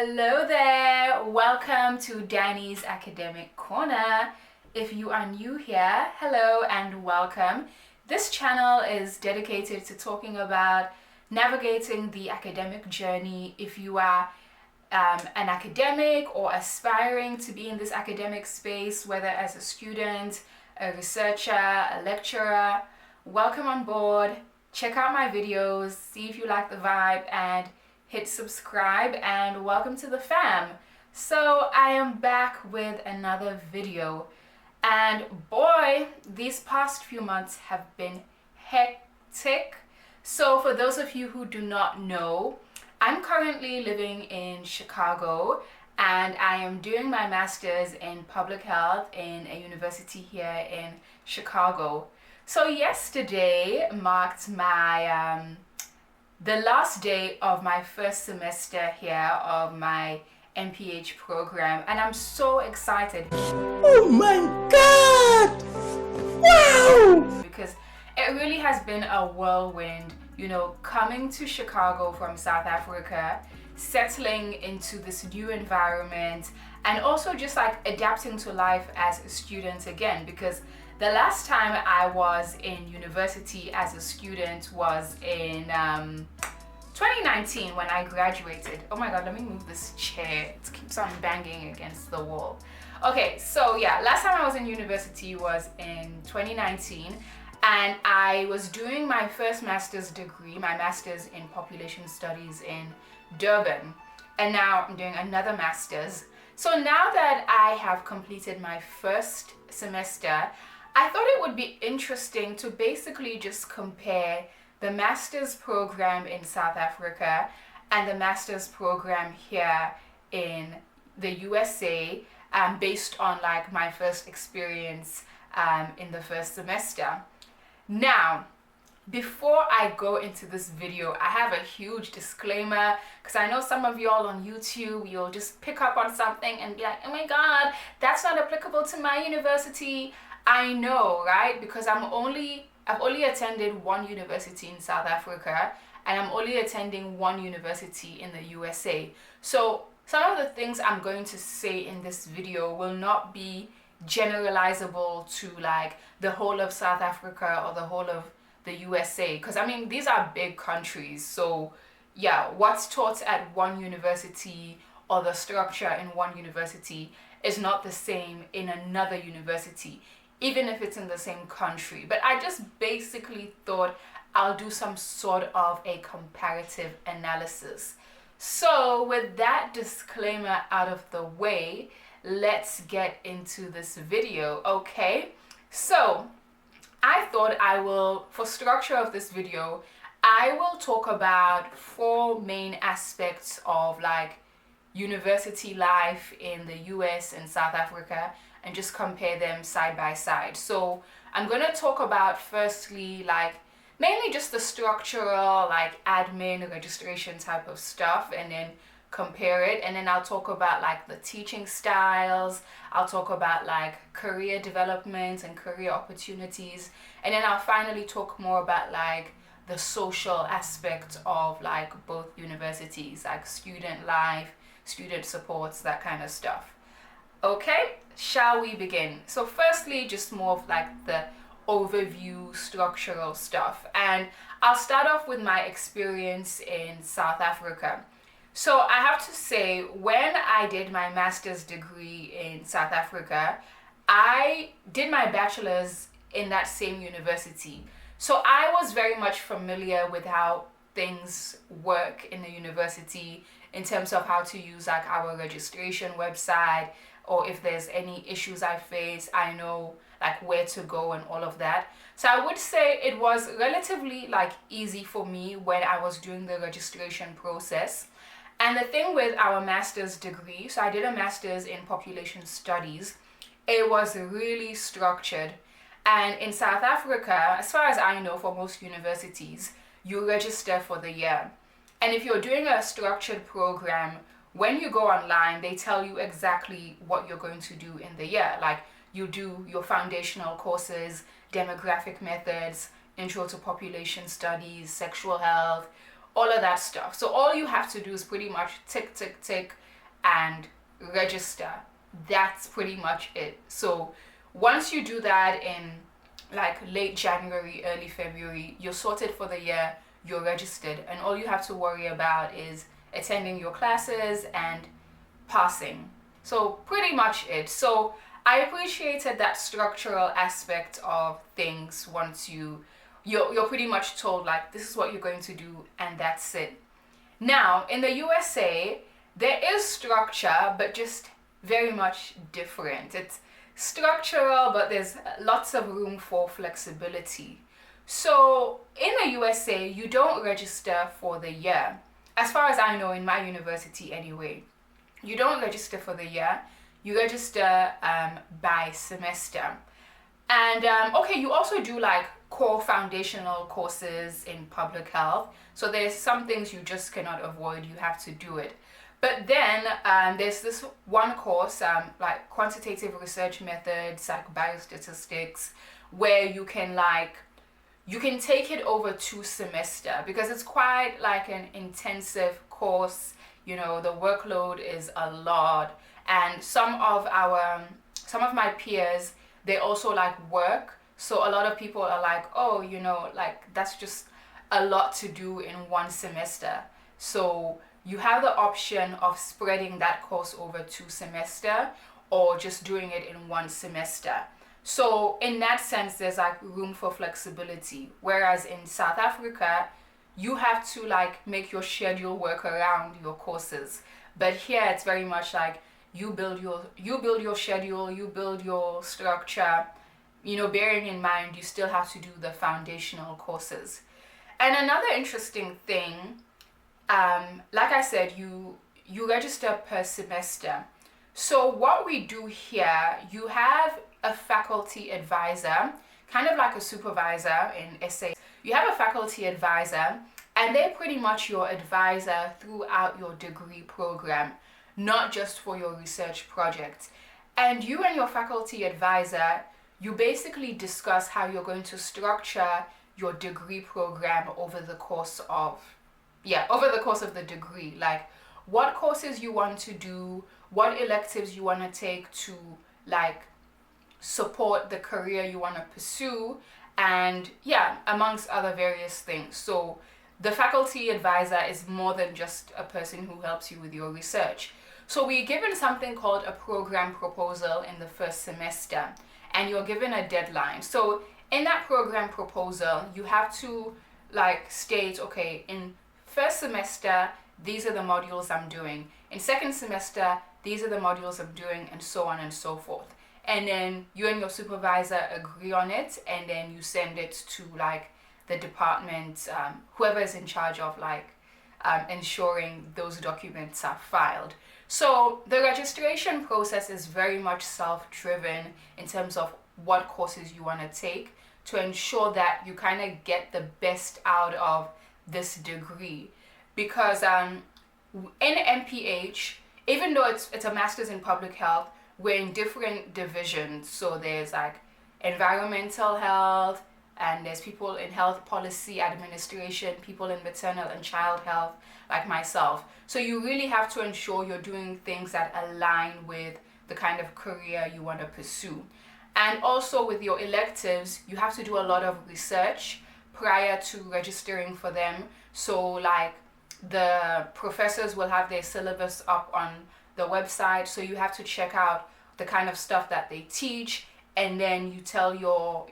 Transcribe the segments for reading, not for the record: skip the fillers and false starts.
Hello there, welcome to Danny's Academic Corner. If you are new here, hello and welcome. This channel is dedicated to talking about navigating the academic journey. If you are an academic or aspiring to be in this academic space, whether as a student, a researcher, a lecturer, welcome on board. Check out my videos, see if you like the vibe, and hit subscribe, and welcome to the fam. So I am back with another video, and boy, these past few months have been hectic. So for those of you who do not know, I'm currently living in Chicago, and I am doing my master's in public health in a university here in Chicago. So yesterday marked my the last day of my first semester here of my MPH program, and I'm so excited. Oh my God! Wow! Because it really has been a whirlwind, coming to Chicago from South Africa, settling into this new environment, and also just like adapting to life as a student again, because the last time I was in university as a student was in 2019 when I graduated. Oh my God, let me move this chair. It keeps on banging against the wall. Okay, so yeah, last time I was in university was in 2019, and I was doing my first master's degree, my master's in population studies in Durban, and now I'm doing another master's. So now that I have completed my first semester, I thought it would be interesting to basically just compare the master's program in South Africa and the master's program here in the USA, based on like my first experience in the first semester. Now, before I go into this video, I have a huge disclaimer, because I know some of y'all on YouTube, you'll just pick up on something and be like, oh my God, that's not applicable to my university. I know, right? Because I've only attended one university in South Africa, and I'm only attending one university in the USA. So some of the things I'm going to say in this video will not be generalizable to like the whole of South Africa or the whole of the USA, because I mean, these are big countries. So yeah, what's taught at one university or the structure in one university is not the same in another university, even if it's in the same country. But I just basically thought I'll do some sort of a comparative analysis. So with that disclaimer out of the way, let's get into this video, okay? So I thought for structure of this video, I will talk about four main aspects of like university life in the US and South Africa, and just compare them side by side. So I'm going to talk about firstly like mainly just the structural like admin registration type of stuff, and then compare it. And then I'll talk about like the teaching styles, I'll talk about like career development and career opportunities, and then I'll finally talk more about like the social aspect of like both universities, like student life, student supports, that kind of stuff. Okay, shall we begin? So firstly, just more of like the overview structural stuff, and I'll start off with my experience in South Africa. So I have to say, when I did my master's degree in South Africa, I did my bachelor's in that same university. So I was very much familiar with how things work in the university in terms of how to use like our registration website, or if there's any issues I face, I know like where to go and all of that. So I would say it was relatively like easy for me when I was doing the registration process. And the thing with our master's degree, so I did a master's in population studies, it was really structured. And in South Africa, as far as I know, for most universities, you register for the year. And if you're doing a structured program, when you go online, they tell you exactly what you're going to do in the year. Like you do your foundational courses, demographic methods, intro to population studies, sexual health, all of that stuff. So all you have to do is pretty much tick, tick, tick, and register. That's pretty much it. So once you do that in like late January, early February, you're sorted for the year, you're registered, and all you have to worry about is attending your classes and passing. So pretty much it. So I appreciated that structural aspect of things. Once you're pretty much told like this is what you're going to do and that's it. Now in the USA there is structure, but just very much different. It's structural, but there's lots of room for flexibility. So in the USA you don't register for the year, as far as I know, in my university anyway. You don't register for the year, you register by semester. And okay, you also do like core foundational courses in public health. So there's some things you just cannot avoid, you have to do it. But then there's this one course, like quantitative research methods, like biostatistics, where you can take it over 2 semesters because it's quite like an intensive course. You know, the workload is a lot, and some of my peers, they also like work. So a lot of people are like, oh, you know, like that's just a lot to do in one semester. So you have the option of spreading that course over 2 semesters or just doing it in one semester. So in that sense, there's like room for flexibility. Whereas in South Africa, you have to like make your schedule work around your courses. But here it's very much like you build your schedule, you build your structure, you know, bearing in mind you still have to do the foundational courses. And another interesting thing, like I said, you register per semester. So what we do here, you have a faculty advisor, kind of like a supervisor in SA. You have a faculty advisor, and they're pretty much your advisor throughout your degree program, not just for your research projects. And you and your faculty advisor, you basically discuss how you're going to structure your degree program over the course of the degree. Like what courses you want to do, what electives you want to take to like support the career you want to pursue, and amongst other various things. So the faculty advisor is more than just a person who helps you with your research. So we're given something called a program proposal in the first semester, and you're given a deadline. So in that program proposal, you have to like state, okay, in first semester, these are the modules I'm doing. In second semester, these are the modules I'm doing, and so on and so forth. And then you and your supervisor agree on it, and then you send it to like the department, whoever is in charge of like ensuring those documents are filed. So the registration process is very much self-driven in terms of what courses you want to take to ensure that you kind of get the best out of this degree. Because in MPH, even though it's a master's in public health, we're in different divisions. So there's like environmental health, and there's people in health policy administration, people in maternal and child health, like myself. So you really have to ensure you're doing things that align with the kind of career you want to pursue. And also with your electives, you have to do a lot of research prior to registering for them. So like the professors will have their syllabus up on the website, so you have to check out the kind of stuff that they teach, and then you tell your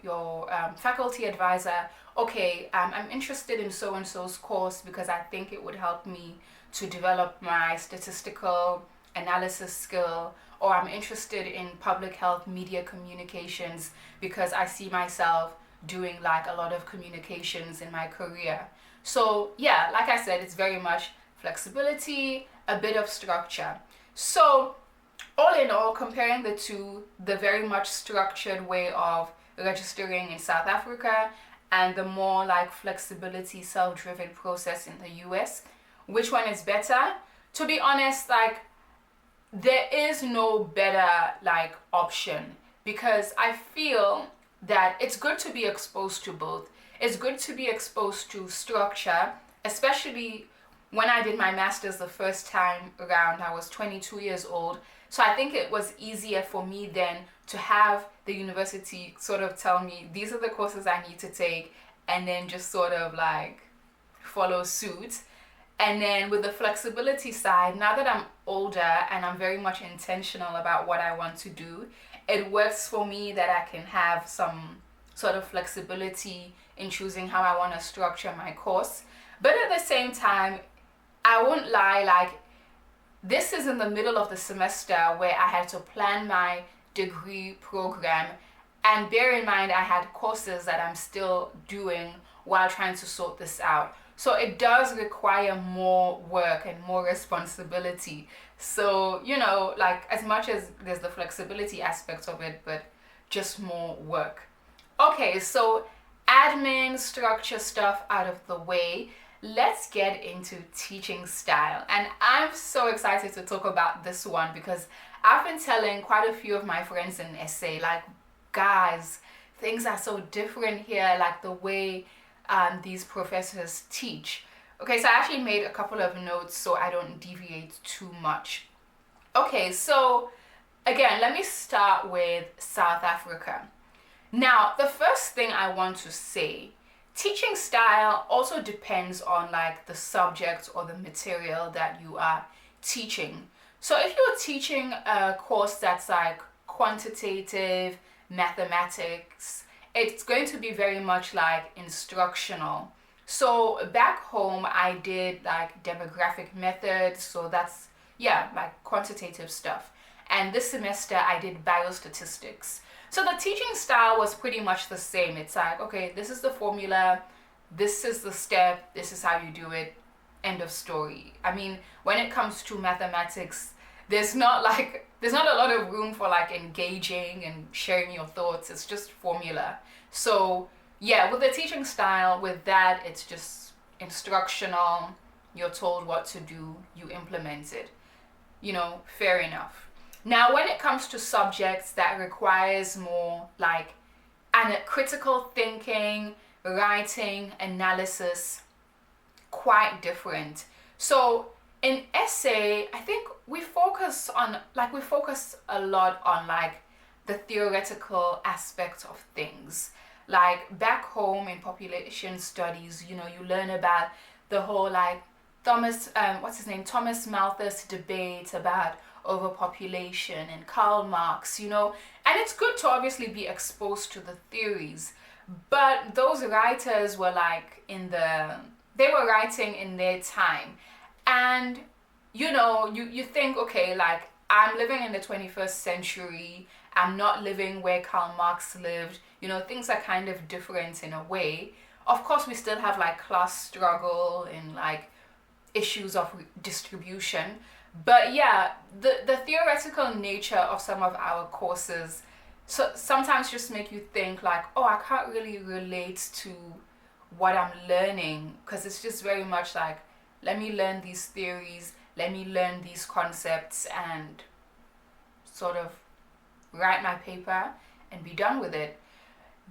faculty advisor, okay, I'm interested in so and so's course because I think it would help me to develop my statistical analysis skill, or I'm interested in public health media communications because I see myself doing like a lot of communications in my career. So yeah, like I said, it's very much flexibility, a bit of structure. So all in all, comparing the two, the very much structured way of registering in South Africa and the more like flexibility, self-driven process in the US, which one is better? To be honest, like there is no better like option, because I feel that it's good to be exposed to both. It's good to be exposed to structure, especially when I did my master's the first time around, I was 22 years old. So I think it was easier for me then to have the university sort of tell me these are the courses I need to take, and then just sort of like follow suit. And then with the flexibility side, now that I'm older and I'm very much intentional about what I want to do, it works for me that I can have some sort of flexibility in choosing how I want to structure my course. But at the same time, I won't lie, like this is in the middle of the semester where I had to plan my degree program, and bear in mind I had courses that I'm still doing while trying to sort this out. So it does require more work and more responsibility. So, you know, like as much as there's the flexibility aspect of it, but just more work. Okay, so admin structure stuff out of the way. Let's get into teaching style. And I'm so excited to talk about this one because I've been telling quite a few of my friends in SA, like, guys, things are so different here, like the way these professors teach. Okay, so I actually made a couple of notes so I don't deviate too much. Okay, so again, let me start with South Africa. Now, the first thing I want to say, teaching style also depends on like the subject or the material that you are teaching. So if you're teaching a course that's like quantitative mathematics, it's going to be very much like instructional. So back home, I did like demographic methods. So that's, yeah, like quantitative stuff. And this semester, I did biostatistics. So the teaching style was pretty much the same. It's like, okay, this is the formula, this is the step, this is how you do it, end of story. I mean, when it comes to mathematics, there's not a lot of room for like engaging and sharing your thoughts. It's just formula. So yeah, with the teaching style, with that, it's just instructional. You're told what to do, you implement it. You know, fair enough. Now, when it comes to subjects that requires more like critical thinking, writing, analysis, quite different. So in essay, I think we focus a lot on like the theoretical aspect of things. Like back home in population studies, you know, you learn about the whole like Thomas Malthus debate about overpopulation and Karl Marx, you know, and it's good to obviously be exposed to the theories, but those writers were like they were writing in their time, and you know, you think, okay, like I'm living in the 21st century, I'm not living where Karl Marx lived, you know, things are kind of different in a way. Of course, we still have like class struggle and like issues of distribution. But yeah, the theoretical nature of some of our courses so sometimes just make you think like, oh, I can't really relate to what I'm learning, because it's just very much like, let me learn these theories, let me learn these concepts and sort of write my paper and be done with it.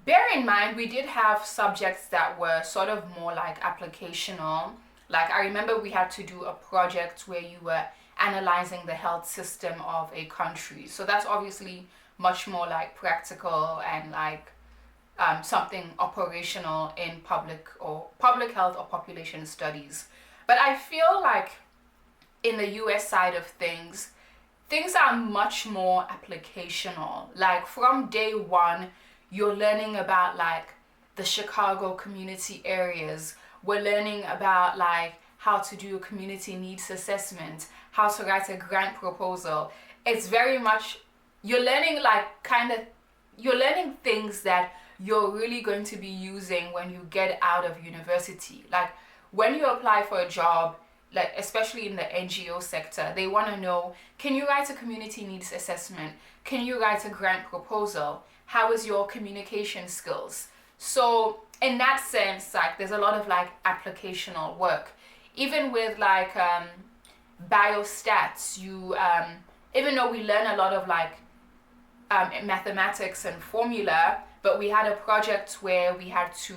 Bear in mind, we did have subjects that were sort of more like applicational. Like I remember we had to do a project where you were analyzing the health system of a country. So that's obviously much more like practical and like something operational in public health or population studies. But I feel like in the US side of things are much more applicational. Like from day one, you're learning about like the Chicago community areas. We're learning about like how to do a community needs assessment, how to write a grant proposal. It's very much, you're learning things that you're really going to be using when you get out of university. Like when you apply for a job, like especially in the NGO sector, they want to know, can you write a community needs assessment? Can you write a grant proposal? How is your communication skills? So in that sense, like there's a lot of like applicational work. Even with like biostats, you even though we learn a lot of like mathematics and formula, but we had a project where we had to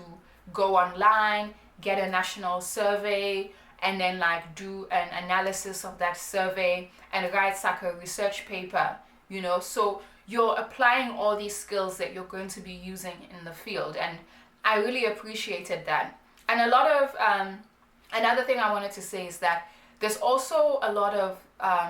go online, get a national survey, and then like do an analysis of that survey and write like a research paper, so you're applying all these skills that you're going to be using in the field. And I really appreciated that. And a lot of another thing I wanted to say is that there's also a lot of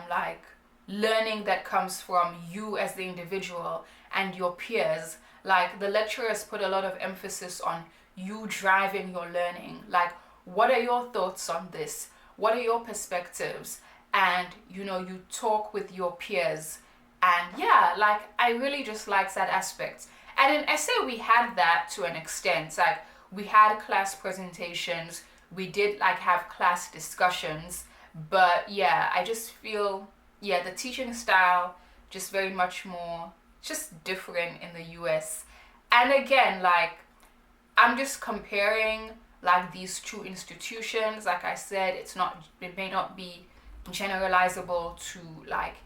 like learning that comes from you as the individual and your peers. Like the lecturers put a lot of emphasis on you driving your learning. Like, what are your thoughts on this? What are your perspectives? And you talk with your peers. And yeah, like I really just like that aspect. And in essay we had that to an extent. Like we had class presentations, we did like have class discussions, but yeah, I just feel the teaching style just very much more just different in the US. And again, like I'm just comparing like these two institutions. Like I said, it may not be generalizable to like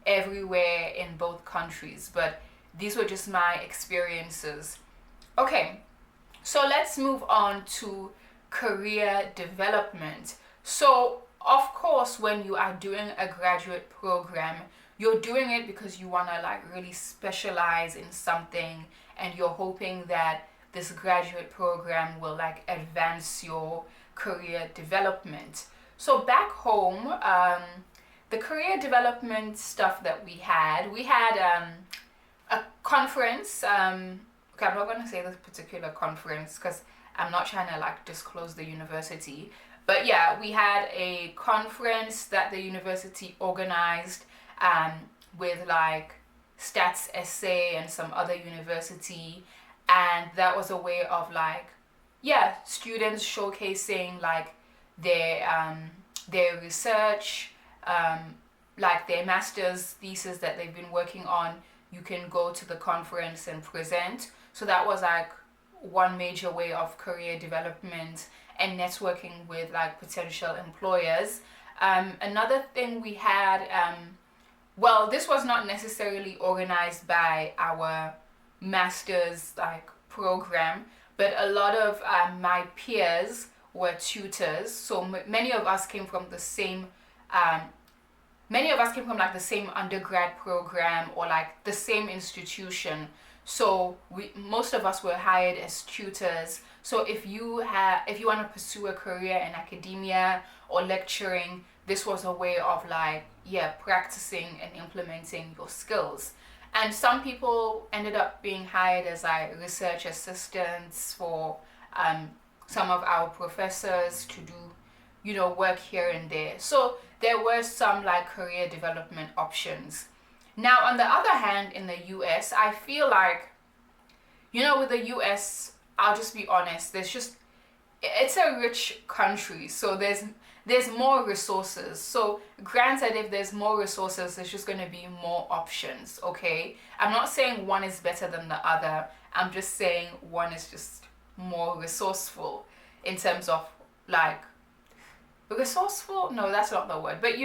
everywhere in both countries, but these were just my experiences. Okay, so let's move on to career development. So of course, when you are doing a graduate program, you're doing it because you want to like really specialize in something, and you're hoping that this graduate program will like advance your career development. So back home, the career development stuff that we had a conference. Okay, I'm not going to say this particular conference because I'm not trying to like disclose the university. But yeah, we had a conference that the university organized with like Stats SA and some other university. And that was a way of like, students showcasing like their research, like their master's thesis that they've been working on. You can go to the conference and present. So that was like one major way of career development and networking with like potential employers. Another thing we had, this was not necessarily organized by our master's like program, but a lot of my peers were tutors. So many of us came from the same like the same undergrad program or like the same institution. So most of us were hired as tutors. So if you want to pursue a career in academia or lecturing, this was a way of like practicing and implementing your skills. And some people ended up being hired as like research assistants for some of our professors to do, work here and there. So there were some like career development options. Now, on the other hand, in the US, I feel like, with the US, I'll just be honest, it's a rich country. So there's more resources. So granted, if there's more resources, there's just going to be more options, okay? I'm not saying one is better than the other. I'm just saying one is just more resourceful in terms of like, resourceful? No, that's not the word. But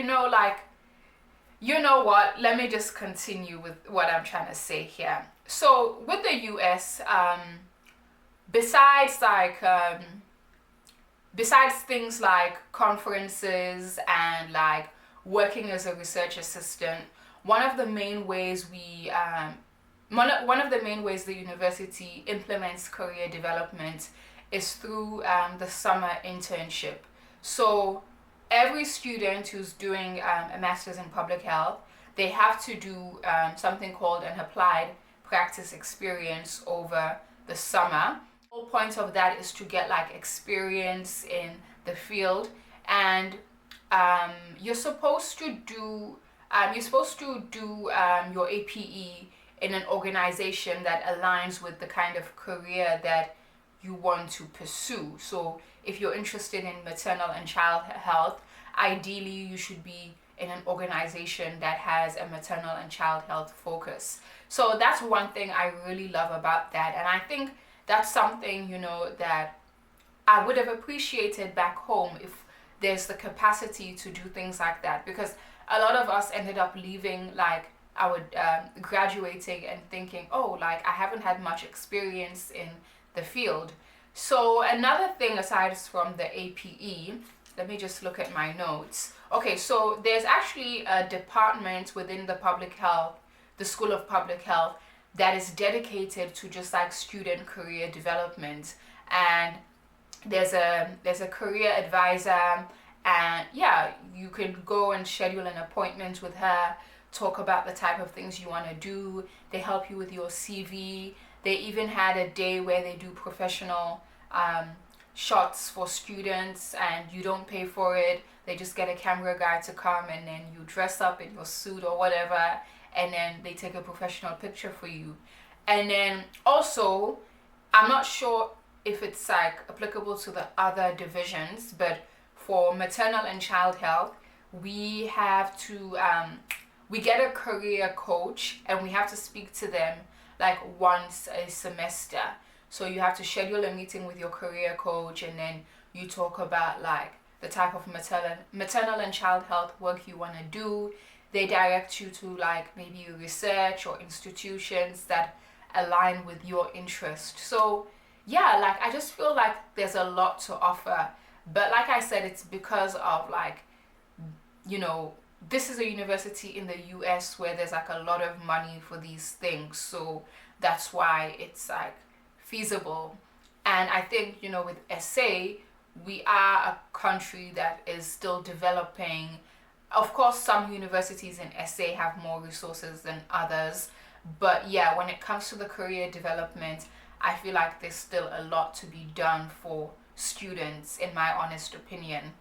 what? Let me just continue with what I'm trying to say here. So with the US, besides things like conferences and like working as a research assistant, one of the main ways the university implements career development is through the summer internship. So every student who's doing a master's in public health, they have to do something called an applied practice experience over the summer. The whole point of that is to get like experience in the field, and you're supposed to do your APE in an organization that aligns with the kind of career that you want to pursue. So if you're interested in maternal and child health, ideally you should be in an organization that has a maternal and child health focus. So that's one thing I really love about that, and I think that's something, that I would have appreciated back home if there's the capacity to do things like that, because a lot of us ended up leaving like our graduating and thinking, oh, like I haven't had much experience in the field. So another thing aside from the APE Let me just look at my notes. Okay, so there's actually a department within the public health, the School of Public Health, that is dedicated to just like student career development. And there's a career advisor, and yeah, you can go and schedule an appointment with her, talk about the type of things you want to do. They help you with your CV. They even had a day where they do professional shots for students, and you don't pay for it. They just get a camera guy to come, and then you dress up in your suit or whatever, and then they take a professional picture for you. And then also, I'm not sure if it's like applicable to the other divisions, but for maternal and child health, we have to we get a career coach, and we have to speak to them like once a semester. So you have to schedule a meeting with your career coach, and then you talk about like the type of maternal and child health work you want to do. They direct you to like maybe research or institutions that align with your interest. So yeah, like I just feel like there's a lot to offer. But like I said, it's because of like, this is a university in the US where there's like a lot of money for these things. So that's why it's like feasible. And I think, with SA, we are a country that is still developing. Of course, some universities in SA have more resources than others. But yeah, when it comes to the career development, I feel like there's still a lot to be done for students, in my honest opinion.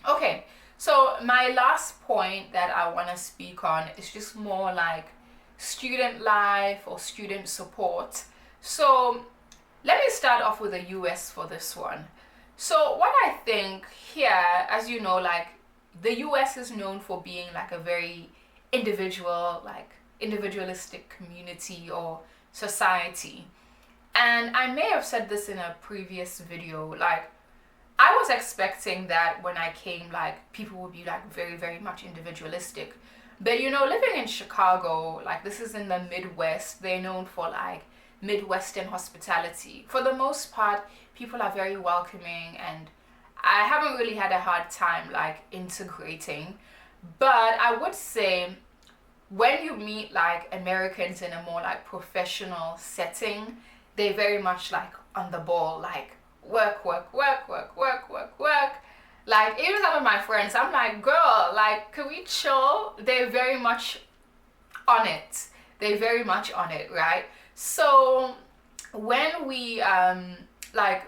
Okay, so my last point that I want to speak on is just more like student life or student support. So let me start off with the US for this one. So what I think here, as you know, like the US is known for being like a very individualistic community or society. And I may have said this in a previous video, like I was expecting that when I came, like people would be like very, very much individualistic. But living in Chicago, like this is in the Midwest, they're known for like Midwestern hospitality. For the most part, people are very welcoming, and I haven't really had a hard time like integrating. But I would say when you meet like Americans in a more like professional setting, they very much like on the ball, like work. Like even some of my friends, I'm like, girl, like can we chill? They're very much on it. They're very much on it, right? So when we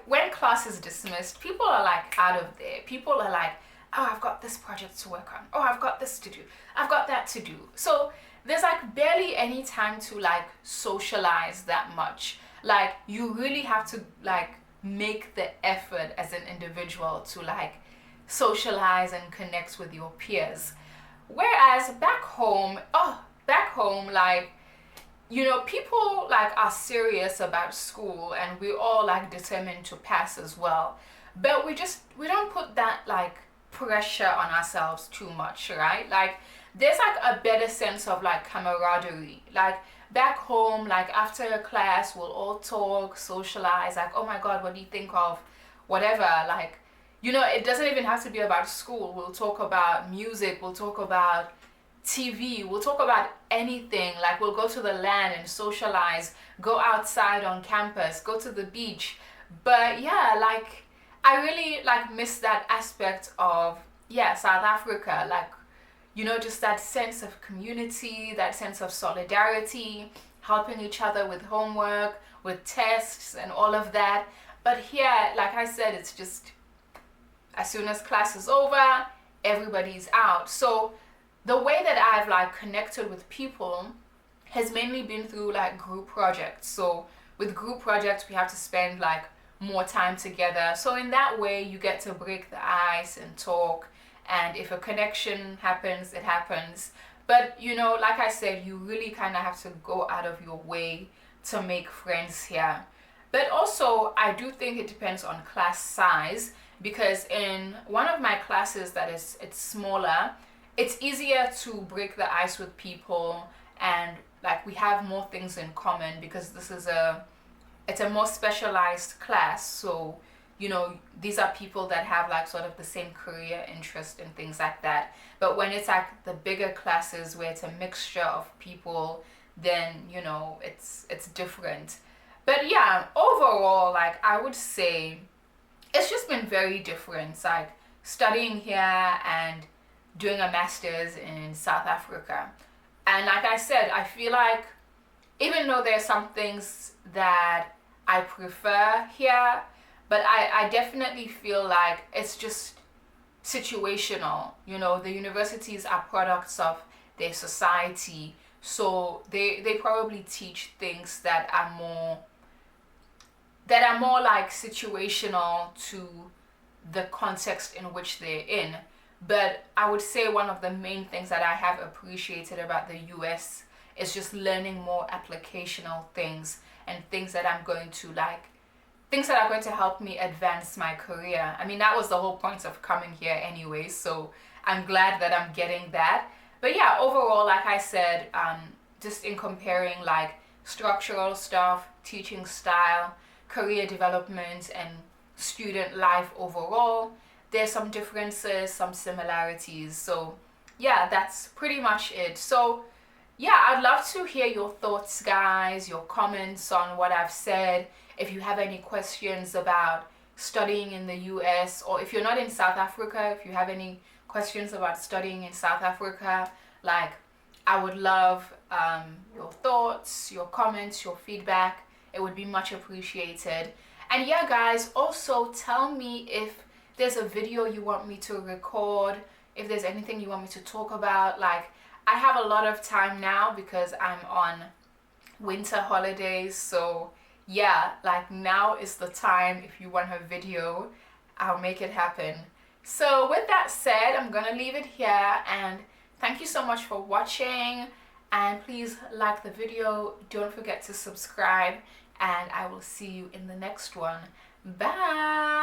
when class is dismissed, people are like out of there. People are like, oh, I've got this project to work on. Oh, I've got this to do. I've got that to do. So there's like barely any time to like socialize that much. Like you really have to like make the effort as an individual to like socialize and connect with your peers. Whereas back home, like people like are serious about school, and we're all like determined to pass as well. But we don't put that like pressure on ourselves too much, right? Like there's like a better sense of like camaraderie. Like back home, like after a class, we'll all talk, socialize, like, oh my God, what do you think of whatever? Like, it doesn't even have to be about school. We'll talk about music, we'll talk about TV, we'll talk about anything. Like we'll go to the LAN and socialize, go outside on campus, go to the beach. But yeah, like I really like miss that aspect of South Africa, like just that sense of community, that sense of solidarity, helping each other with homework, with tests and all of that. But here, like I said, it's just as soon as class is over, everybody's out. So the way that I've like connected with people has mainly been through like group projects. So with group projects, we have to spend like more time together. So in that way, you get to break the ice and talk. And if a connection happens, it happens. But like I said, you really kind of have to go out of your way to make friends here. But also, I do think it depends on class size, because in one of my classes it's smaller, it's easier to break the ice with people, and like we have more things in common because it's a more specialized class. So you know, these are people that have like sort of the same career interest and things like that. But when it's like the bigger classes where it's a mixture of people, then, you know, it's different. But yeah, overall, like I would say it's just been very different. It's like studying here and doing a master's in South Africa. And like I said, I feel like even though there's some things that I prefer here, but I definitely feel like it's just situational. You know, the universities are products of their society, so they probably teach things that are more like situational to the context in which they're in. But I would say one of the main things that I have appreciated about the US is just learning more applicational things and things that I'm going to like, things that are going to help me advance my career. I mean, that was the whole point of coming here anyway, so I'm glad that I'm getting that. But yeah, overall, like I said, just in comparing like structural stuff, teaching style, career development, and student life overall, there's some differences, some similarities. So yeah, that's pretty much it. So yeah, I'd love to hear your thoughts, guys, your comments on what I've said. If you have any questions about studying in the US, or if you're not in South Africa, if you have any questions about studying in South Africa, like I would love your thoughts, your comments, your feedback. It would be much appreciated. And yeah, guys, also tell me if there's a video you want me to record, if there's anything you want me to talk about. Like, I have a lot of time now because I'm on winter holidays, so yeah, like now is the time. If you want a video, I'll make it happen. So with that said, I'm gonna leave it here, and thank you so much for watching, and please like the video, don't forget to subscribe, and I will see you in the next one. Bye.